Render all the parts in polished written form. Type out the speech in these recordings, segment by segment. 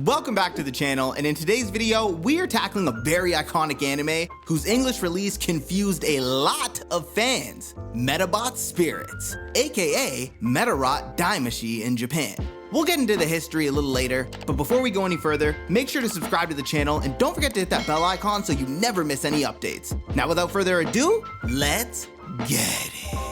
Welcome back to the channel, and in today's video, we are tackling a very iconic anime whose English release confused a lot of fans, Medabots Spirit, aka Medarot Daimashi in Japan. We'll get into the history a little later, but before we go any further, make sure to subscribe to the channel and don't forget to hit that bell icon so you never miss any updates. Now without further ado, let's get it.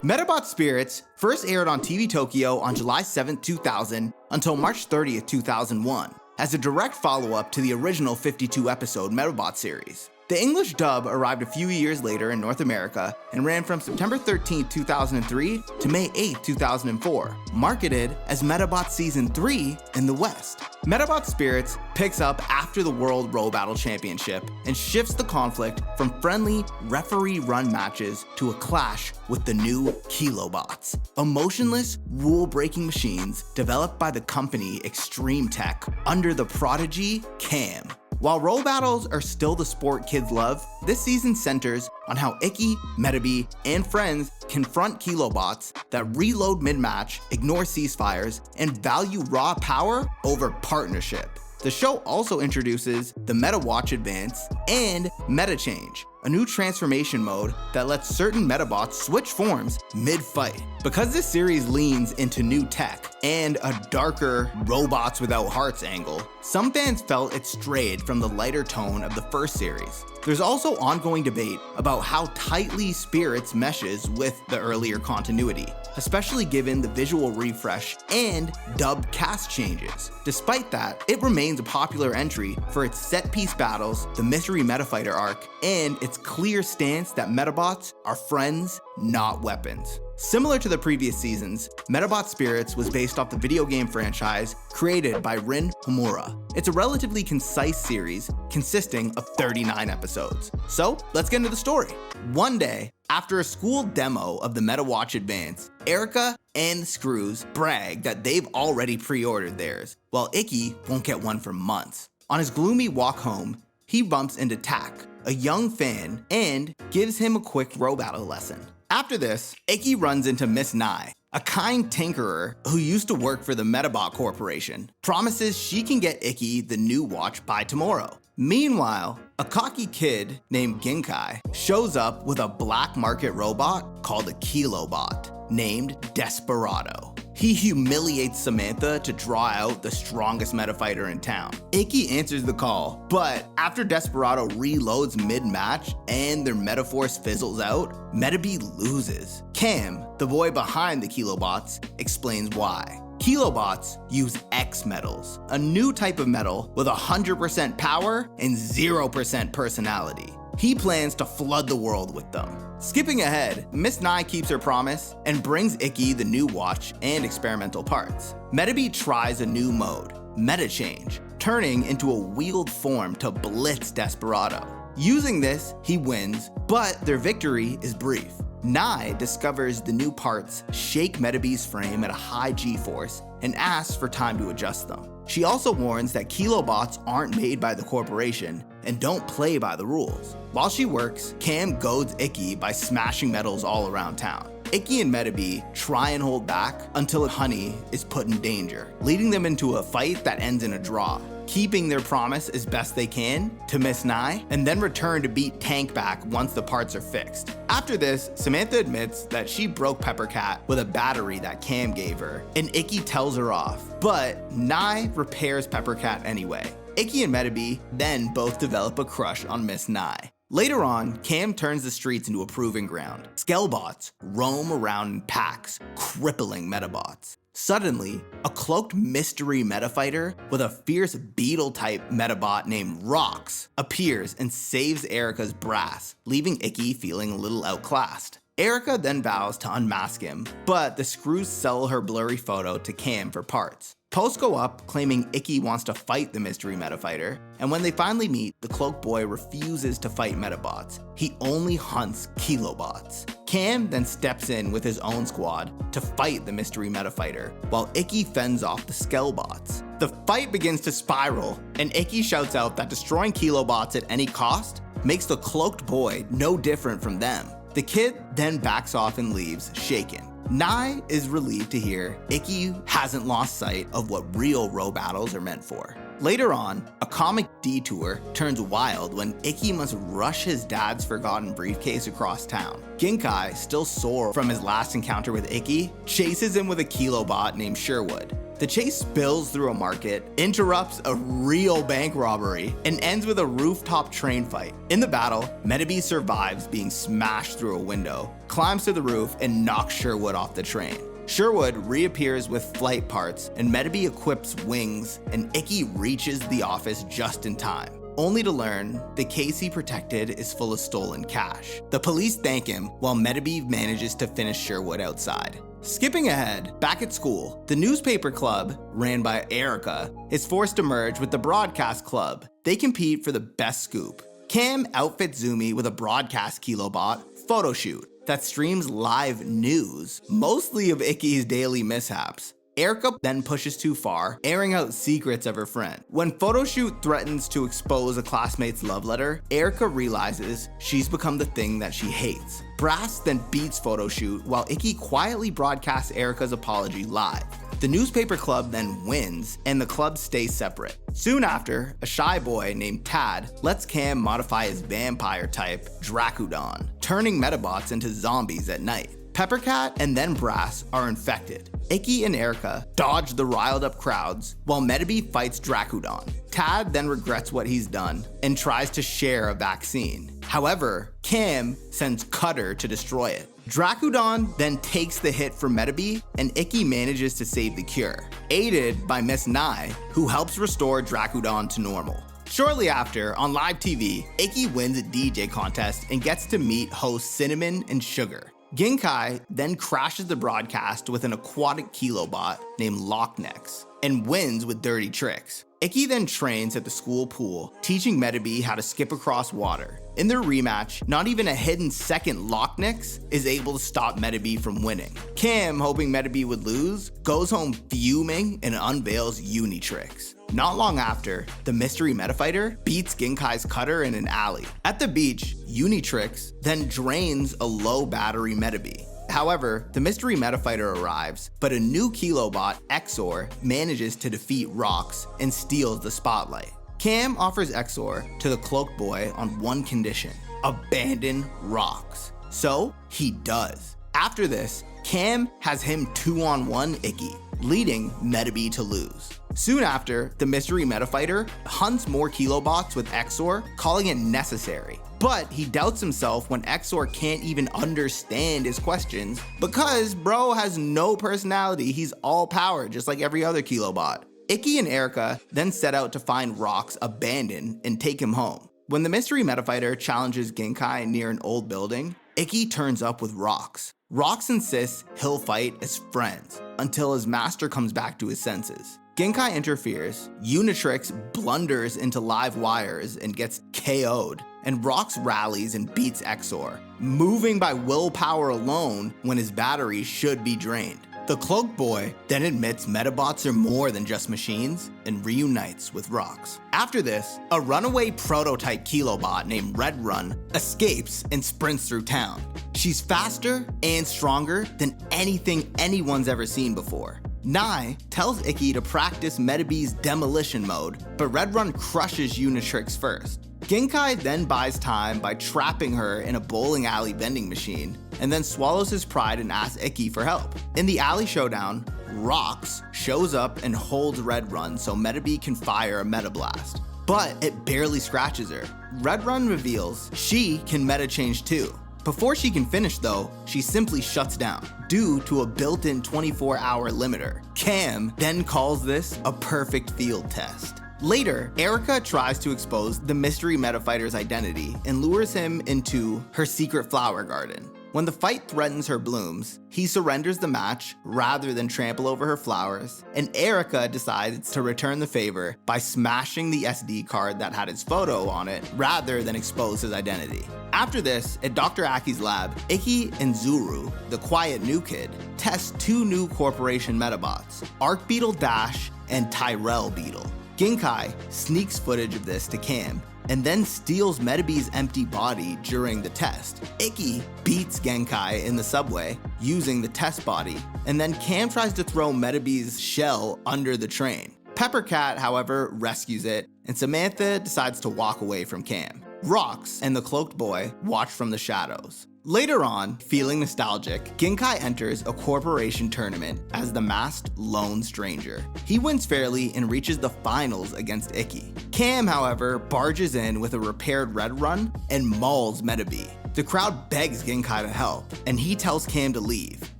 Medabots Spirits first aired on TV Tokyo on July 7, 2000 until March 30, 2001, as a direct follow-up to the original 52-episode Medabots series. The English dub arrived a few years later in North America and ran from September 13, 2003 to May 8, 2004, marketed as Medabots Season 3 in the West. Medabots Spirits picks up after the World Row Battle Championship and shifts the conflict from friendly, referee-run matches to a clash with the new Kilobots, emotionless, rule-breaking machines developed by the company Extreme Tech under the prodigy Cam. While row battles are still the sport kids love, this season centers on how Ikki, Medabi, and friends confront Kilobots that reload mid-match, ignore ceasefires, and value raw power over partnership. The show also introduces the Meta Watch Advance and Meta Change, a new transformation mode that lets certain Medabots switch forms mid-fight. Because this series leans into new tech and a darker robots without hearts angle, some fans felt it strayed from the lighter tone of the first series. There's also ongoing debate about how tightly Spirits meshes with the earlier continuity, especially given the visual refresh and dubbed cast changes. Despite that, it remains a popular entry for its set-piece battles, the Mystery Metafighter arc, and its clear stance that Medabots are friends, not weapons. Similar to the previous seasons, Medabots Spirits was based off the video game franchise created by Rin Homura. It's a relatively concise series consisting of 39 episodes. So let's get into the story. One day, after a school demo of the Meta Watch Advance, Erica and the Screws brag that they've already pre-ordered theirs, while Ikki won't get one for months. On his gloomy walk home, he bumps into Tak, a young fan, and gives him a quick row battle lesson. After this, Ikki runs into Miss Nai, a kind tinkerer who used to work for the Medabot Corporation, promises she can get Ikki the new watch by tomorrow. Meanwhile, a cocky kid named Genkai shows up with a black market robot called a Kilobot, named Desperado. He humiliates Samantha to draw out the strongest metafighter in town. Ikki answers the call, but after Desperado reloads mid-match and their metaforce fizzles out, Medabi loses. Cam, the boy behind the Kilobots, explains why. Kilobots use X metals, a new type of metal with 100% power and 0% personality. He plans to flood the world with them. Skipping ahead, Miss Nai keeps her promise and brings Ikki the new watch and experimental parts. Medabi tries a new mode, Meta Change, turning into a wheeled form to blitz Desperado. Using this, he wins, but their victory is brief. Nai discovers the new parts shake Medabi's frame at a high G-force and asks for time to adjust them. She also warns that Kilobots aren't made by the corporation and don't play by the rules. While she works, Cam goads Ikki by smashing metals all around town. Ikki and Medabi try and hold back until Honey is put in danger, leading them into a fight that ends in a draw, keeping their promise as best they can to Miss Nai, and then return to beat Tank back once the parts are fixed. After this, Samantha admits that she broke Peppercat with a battery that Cam gave her, and Ikki tells her off, but Nai repairs Peppercat anyway. Ikki and Medabi then both develop a crush on Miss Nai. Later on, Cam turns the streets into a proving ground. Skellbots roam around in packs, crippling Medabots. Suddenly, a cloaked mystery metafighter with a fierce beetle-type Medabot named Rox appears and saves Erica's brass, leaving Ikki feeling a little outclassed. Erica then vows to unmask him, but the Screws sell her blurry photo to Cam for parts. Posts go up claiming Ikki wants to fight the mystery metafighter, and when they finally meet, the cloak boy refuses to fight Medabots. He only hunts Kilobots. Cam then steps in with his own squad to fight the mystery metafighter, while Ikki fends off the Skellbots. The fight begins to spiral, and Ikki shouts out that destroying Kilobots at any cost makes the cloaked boy no different from them. The kid then backs off and leaves, shaken. Nai is relieved to hear Ikki hasn't lost sight of what real row battles are meant for. Later on, a comic detour turns wild when Ikki must rush his dad's forgotten briefcase across town. Ginkai, still sore from his last encounter with Ikki, chases him with a Kilobot named Sherwood. The chase spills through a market, interrupts a real bank robbery, and ends with a rooftop train fight. In the battle, Medabots survives being smashed through a window, climbs to the roof, and knocks Sherwood off the train. Sherwood reappears with flight parts, and Medabots equips wings, and Ikki reaches the office just in time, only to learn the case he protected is full of stolen cash. The police thank him while Medabots manages to finish Sherwood outside. Skipping ahead, back at school, the newspaper club, ran by Erica, is forced to merge with the broadcast club. They compete for the best scoop. Cam outfits Zumi with a broadcast Kilobot photo shoot that streams live news, mostly of Ikki's daily mishaps. Erica then pushes too far, airing out secrets of her friend. When Photoshoot threatens to expose a classmate's love letter, Erica realizes she's become the thing that she hates. Brass then beats Photoshoot while Ikki quietly broadcasts Erica's apology live. The newspaper club then wins, and the club stays separate. Soon after, a shy boy named Tad lets Cam modify his vampire type, Dracudon, turning Medabots into zombies at night. Peppercat and then Brass are infected. Ikki and Erica dodge the riled up crowds while Medabots fights Dracudon. Tad then regrets what he's done and tries to share a vaccine. However, Cam sends Cutter to destroy it. Dracudon then takes the hit from Medabots, and Ikki manages to save the cure, aided by Miss Nai, who helps restore Dracudon to normal. Shortly after, on live TV, Ikki wins a DJ contest and gets to meet hosts Cinnamon and Sugar. Ginkai then crashes the broadcast with an aquatic Kilobot named Lochnex and wins with dirty tricks. Ikki then trains at the school pool, teaching Medabots how to skip across water. In their rematch, not even a hidden second Lochnex is able to stop Medabots from winning. Cam, hoping Medabots would lose, goes home fuming and unveils Unitrix. Not long after, the mystery Metafighter beats Ginkai's Cutter in an alley. At the beach, Unitrix then drains a low battery Medabots. However, the mystery Metafighter arrives, but a new Kilobot, Exor, manages to defeat Rox and steals the spotlight. Cam offers Exor to the Cloak Boy on one condition: abandon Rox. So he does. After this, Cam has him 2-on-1 Ikki, leading Medabots to lose. Soon after, the mystery Metafighter hunts more Kilobots with Exor, calling it necessary. But he doubts himself when Exor can't even understand his questions because bro has no personality, he's all power just like every other Kilobot. Ikki and Erica then set out to find Rox abandoned and take him home. When the mystery Metafighter challenges Ginkai near an old building, Ikki turns up with Rox. Rox insists he'll fight as friends until his master comes back to his senses. Ginkai interferes, Unitrix blunders into live wires and gets KO'd, and Rox rallies and beats Exor, moving by willpower alone when his battery should be drained. The Cloak Boy then admits Medabots are more than just machines and reunites with Rox. After this, a runaway prototype Kilobot named Red Run escapes and sprints through town. She's faster and stronger than anything anyone's ever seen before. Nai tells Ikki to practice Medabots demolition mode, but Red Run crushes Unitrix first. Ginkai then buys time by trapping her in a bowling alley vending machine, and then swallows his pride and asks Ikki for help. In the alley showdown, Rox shows up and holds Red Run so Medabots can fire a Meta Blast, but it barely scratches her. Red Run reveals she can meta change too. Before she can finish though, she simply shuts down due to a built-in 24-hour limiter. Cam then calls this a perfect field test. Later, Erica tries to expose the mystery Metafighter's identity and lures him into her secret flower garden. When the fight threatens her blooms, he surrenders the match rather than trample over her flowers, and Erica decides to return the favor by smashing the SD card that had his photo on it rather than expose his identity. After this, at Dr. Aki's lab, Ikki and Zuru, the quiet new kid, test two new corporation Medabots, Arc Beetle Dash and Tyrell Beetle. Ginkai sneaks footage of this to Cam, and then steals Medabee's empty body during the test. Icky beats Genkai in the subway using the test body, and then Cam tries to throw Medabee's shell under the train. Peppercat, however, rescues it, and Samantha decides to walk away from Cam. Rox and the cloaked boy watch from the shadows. Later on, feeling nostalgic, Genkai enters a corporation tournament as the masked lone stranger. He wins fairly and reaches the finals against Icky. Cam, however, barges in with a repaired Red Run and mauls Medabee. The crowd begs Genkai to help, and he tells Cam to leave.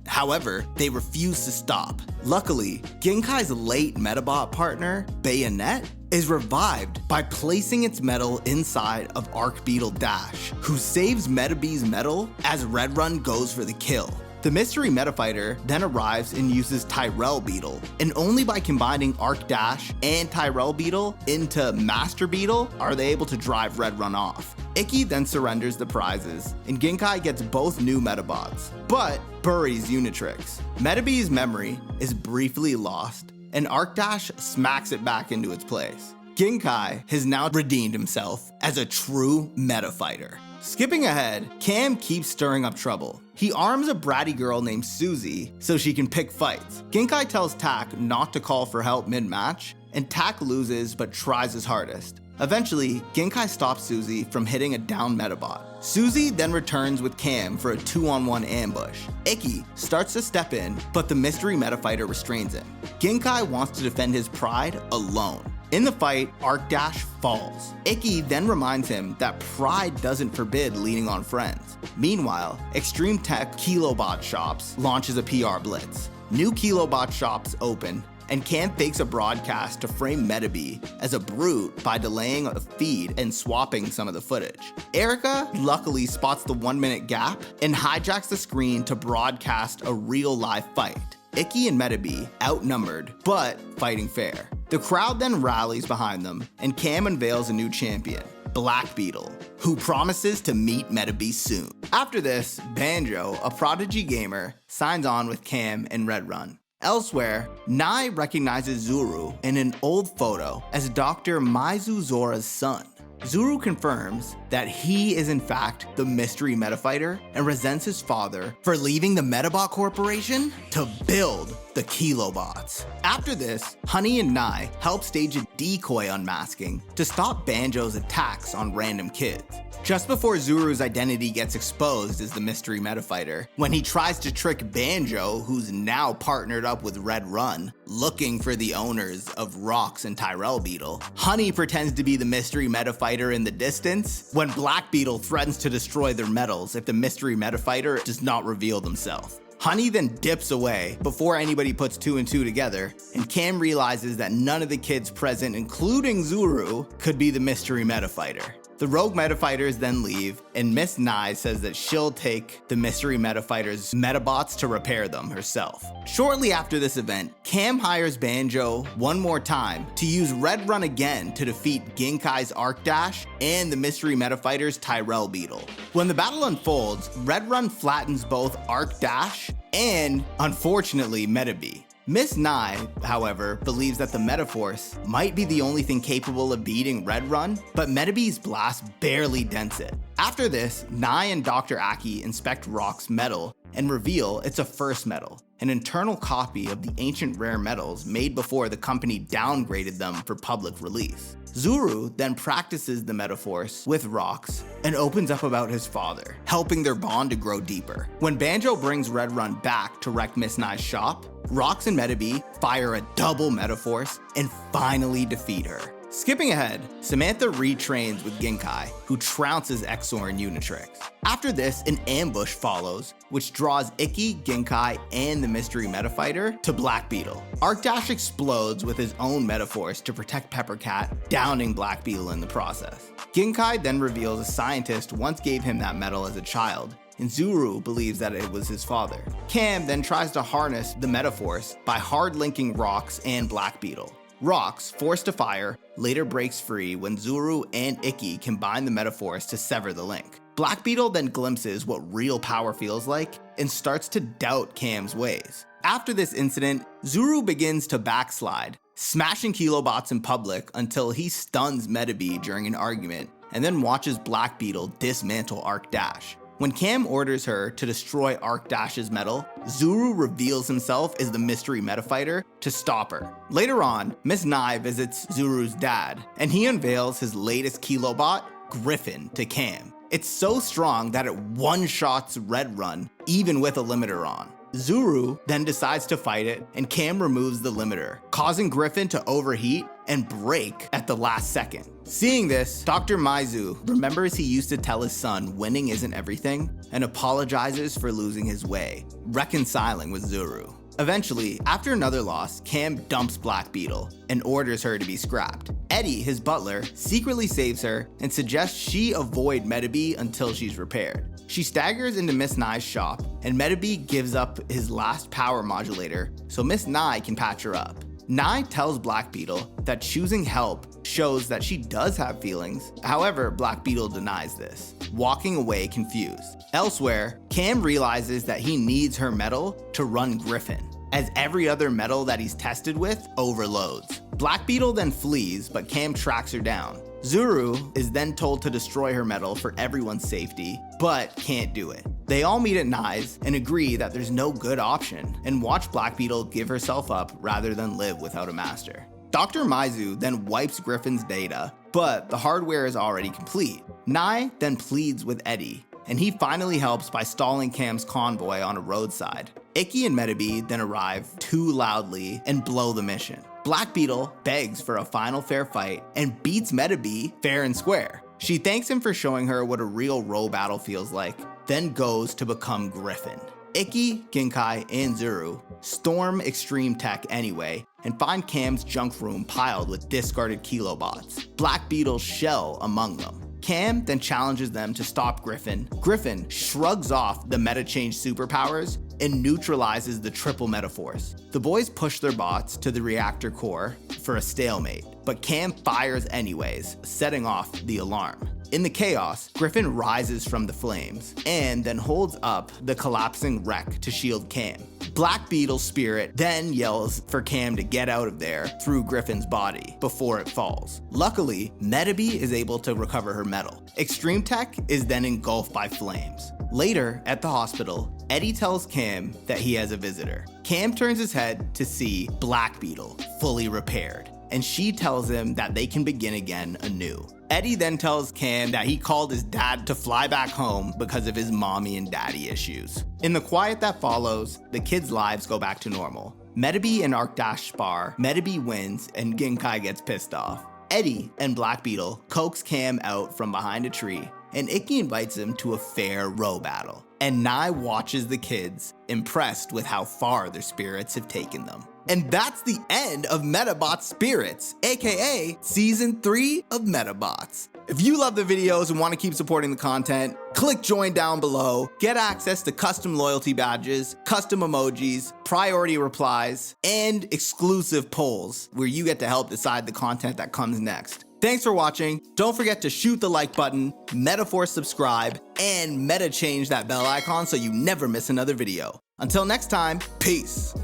However, they refuse to stop. Luckily, Genkai's late Medabot partner, Bayonet, is revived by placing its medal inside of Arc Beetle Dash, who saves Medabee's medal as Red Run goes for the kill. The mystery Metafighter then arrives and uses Tyrell Beetle, and only by combining Arc Dash and Tyrell Beetle into Master Beetle are they able to drive Red Run off. Icky then surrenders the prizes, and Genkai gets both new Medabots, but buries Unitrix. Medabee's memory is briefly lost, and Arc Dash smacks it back into its place. Genkai has now redeemed himself as a true Metafighter. Skipping ahead, Cam keeps stirring up trouble. He arms a bratty girl named Susie so she can pick fights. Genkai tells Tak not to call for help mid-match, and Tak loses but tries his hardest. Eventually, Genkai stops Susie from hitting a down Medabot. Susie then returns with Cam for a 2-on-1 ambush. Icky starts to step in, but the mystery Metafighter restrains him. Genkai wants to defend his pride alone. In the fight, Arc Dash falls. Icky then reminds him that pride doesn't forbid leaning on friends. Meanwhile, Extreme Tech Kilobot Shops launches a PR blitz. New Kilobot shops open, and Cam fakes a broadcast to frame Medabee as a brute by delaying a feed and swapping some of the footage. Erica luckily spots the 1-minute gap and hijacks the screen to broadcast a real live fight. Icky and Medabee outnumbered, but fighting fair. The crowd then rallies behind them, and Cam unveils a new champion, Black Beetle, who promises to meet Medabee soon. After this, Banjo, a prodigy gamer, signs on with Cam and Red Run. Elsewhere, Nai recognizes Zuru in an old photo as Dr. Mizu Zora's son. Zuru confirms that he is in fact the mystery Metafighter and resents his father for leaving the Medabot Corporation to build the Kilobots. After this, Honey and Nai help stage a decoy unmasking to stop Banjo's attacks on random kids. Just before Zuru's identity gets exposed as the mystery Metafighter, when he tries to trick Banjo, who's now partnered up with Red Run, looking for the owners of Rox and Tyrell Beetle, Honey pretends to be the mystery Metafighter in the distance, when Black Beetle threatens to destroy their medals if the mystery Metafighter does not reveal themselves. Honey then dips away before anybody puts 2 and 2 together, and Cam realizes that none of the kids present, including Zuru, could be the mystery Metafighter. The rogue Metafighters then leave, and Miss Nai says that she'll take the mystery Metafighter's Medabots to repair them herself. Shortly after this event, Cam hires Banjo one more time to use Red Run again to defeat Genkai's Arc Dash and the mystery Metafighter's Tyrell Beetle. When the battle unfolds, Red Run flattens both Arc Dash and, unfortunately, Medabee. Miss Nai, however, believes that the Metaforce might be the only thing capable of beating Red Run, but Medabee's blast barely dents it. After this, Nai and Dr. Aki inspect Rock's medal and reveal it's a first medal, an internal copy of the ancient rare metals made before the company downgraded them for public release. Zuru then practices the Metaforce with Rox and opens up about his father, helping their bond to grow deeper. When Banjo brings Red Run back to wreck Miss Nai's shop, Rox and Medabee fire a double Metaforce and finally defeat her. Skipping ahead, Samantha retrains with Genkai, who trounces Exor and Unitrix. After this, an ambush follows, which draws Icky, Genkai, and the mystery Metafighter to Black Beetle. Arc Dash explodes with his own Metaforce to protect Peppercat, downing Black Beetle in the process. Genkai then reveals a scientist once gave him that medal as a child, and Zuru believes that it was his father. Cam then tries to harness the Metaforce by hard-linking Rox and Black Beetle. Rox, forced to fire, later breaks free when Zuru and Icky combine the Metaforce to sever the link. Black Beetle then glimpses what real power feels like and starts to doubt Cam's ways. After this incident, Zuru begins to backslide, smashing Kilobots in public until he stuns Medabee during an argument and then watches Black Beetle dismantle Arc Dash. When Cam orders her to destroy Arc Dash's metal, Zuru reveals himself as the mystery meta fighter to stop her. Later on, Miss Nye visits Zuru's dad, and he unveils his latest Kilobot, Griffin, to Cam. It's so strong that it one-shots Red Run, even with a limiter on. Zuru then decides to fight it, and Cam removes the limiter, causing Griffin to overheat and break at the last second. Seeing this, Dr. Mizu remembers he used to tell his son winning isn't everything, and apologizes for losing his way, reconciling with Zuru. Eventually, after another loss, Cam dumps Black Beetle and orders her to be scrapped. Eddie, his butler, secretly saves her and suggests she avoid Medabots until she's repaired. She staggers into Miss Nye's shop, and Medabots gives up his last power modulator so Miss Nye can patch her up. Nye tells Black Beetle that choosing help shows that she does have feelings. However, Black Beetle denies this, walking away confused. Elsewhere, Cam realizes that he needs her metal to run Griffin, as every other metal that he's tested with overloads. Black Beetle then flees, but Cam tracks her down. Zuru is then told to destroy her metal for everyone's safety, but can't do it. They all meet at Nye's and agree that there's no good option, and watch Black Beetle give herself up rather than live without a master. Dr. Mizu then wipes Griffin's data, but the hardware is already complete. Nye then pleads with Eddie, and he finally helps by stalling Cam's convoy on a roadside. Icky and Medabots then arrive too loudly and blow the mission. Black Beetle begs for a final fair fight and beats Medabots fair and square. She thanks him for showing her what a real row battle feels like, then goes to become Griffin. Icky, Ginkai, and Zuru storm Extreme Tech anyway and find Cam's junk room piled with discarded Kilobots, Black Beetle's shell among them. Cam then challenges them to stop Griffin. Griffin shrugs off the meta change superpowers and neutralizes the triple metaforce. The boys push their bots to the reactor core for a stalemate, but Cam fires anyways, setting off the alarm. In the chaos, Griffin rises from the flames and then holds up the collapsing wreck to shield Cam. Black Beetle Spirit then yells for Cam to get out of there through Griffin's body before it falls. Luckily, Medabots is able to recover her metal. Extreme Tech is then engulfed by flames. Later, at the hospital, Eddie tells Cam that he has a visitor. Cam turns his head to see Black Beetle fully repaired, and she tells him that they can begin again anew. Eddie then tells Cam that he called his dad to fly back home because of his mommy and daddy issues. In the quiet that follows, the kids' lives go back to normal. Medabots and Arc Dash spar, Medabots wins, and Ginkai gets pissed off. Eddie and Black Beetle coax Cam out from behind a tree, and Icky invites him to a fair row battle. And Nye watches the kids, impressed with how far their spirits have taken them. And that's the end of Medabots Spirits, aka Season 3 of Medabots. If you love the videos and want to keep supporting the content, click join down below, get access to custom loyalty badges, custom emojis, priority replies, and exclusive polls where you get to help decide the content that comes next. Thanks for watching. Don't forget to shoot the like button, metaforce subscribe, and meta change that bell icon so you never miss another video. Until next time, peace.